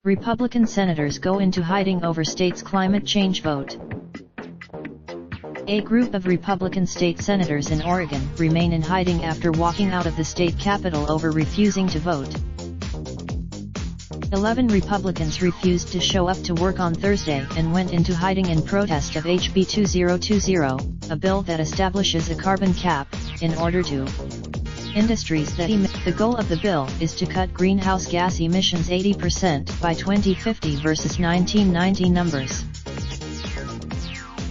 Republican senators go into hiding over state's climate change vote. A group of Republican state senators in Oregon remain in hiding after walking out of the state capitol over refusing to vote. 11 Republicans refused to show up to work on Thursday and went into hiding in protest of HB 2020, a bill that establishes a carbon cap, in order to industries that emit. The goal of the bill is to cut greenhouse gas emissions 80% by 2050 versus 1990 numbers.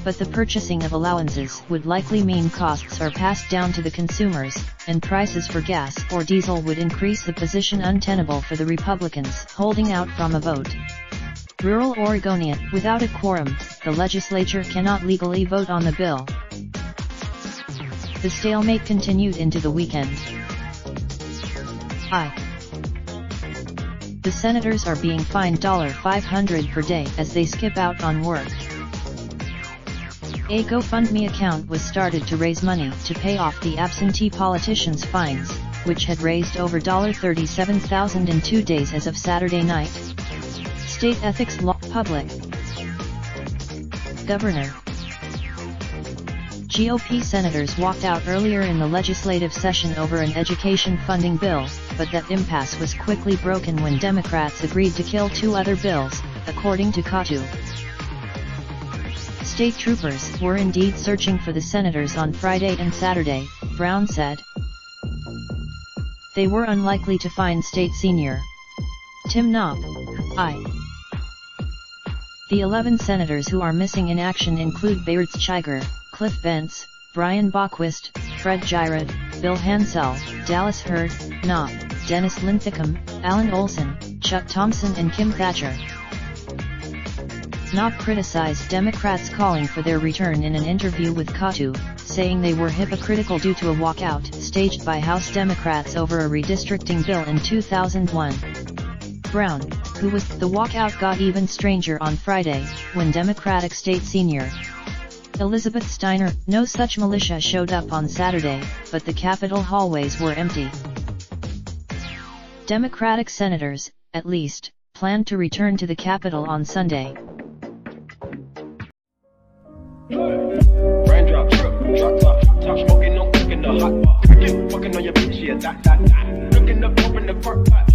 But the purchasing of allowances would likely mean costs are passed down to the consumers, and prices for gas or diesel would increase, the position untenable for the Republicans holding out from a vote. Rural Oregonian, without a quorum, the legislature cannot legally vote on the bill. The stalemate continued into the weekend. The senators are being fined $500 per day as they skip out on work. A GoFundMe account was started to raise money to pay off the absentee politicians' fines, which had raised over $37,000 in 2 days as of Saturday night. State Ethics Law. Public Governor. GOP senators walked out earlier in the legislative session over an education funding bill, but that impasse was quickly broken when Democrats agreed to kill 2 other bills, according to Cotto. State troopers were indeed searching for the senators on Friday and Saturday, Brown said. They were unlikely to find State Senior Tim Knopp. The 11 senators who are missing in action include Bayard Scheiger, Cliff Bentz, Brian Bockwist, Fred Girard, Bill Hansel, Dallas Hurd, Knopp, Dennis Linthicum, Alan Olson, Chuck Thompson and Kim Thatcher. Knopp criticized Democrats calling for their return in an interview with Cotto, saying they were hypocritical due to a walkout staged by House Democrats over a redistricting bill in 2001. Brown, who was the walkout, got even stranger on Friday, when Democratic State Senior Elizabeth Steiner, no such militia showed up on Saturday, but the Capitol hallways were empty. Democratic senators, at least, planned to return to the Capitol on Sunday. Raindrop, drop top, top smoking, no cooking the hot pot. Fucking on your bitch, yeah, that. Looking up, open the park, pot.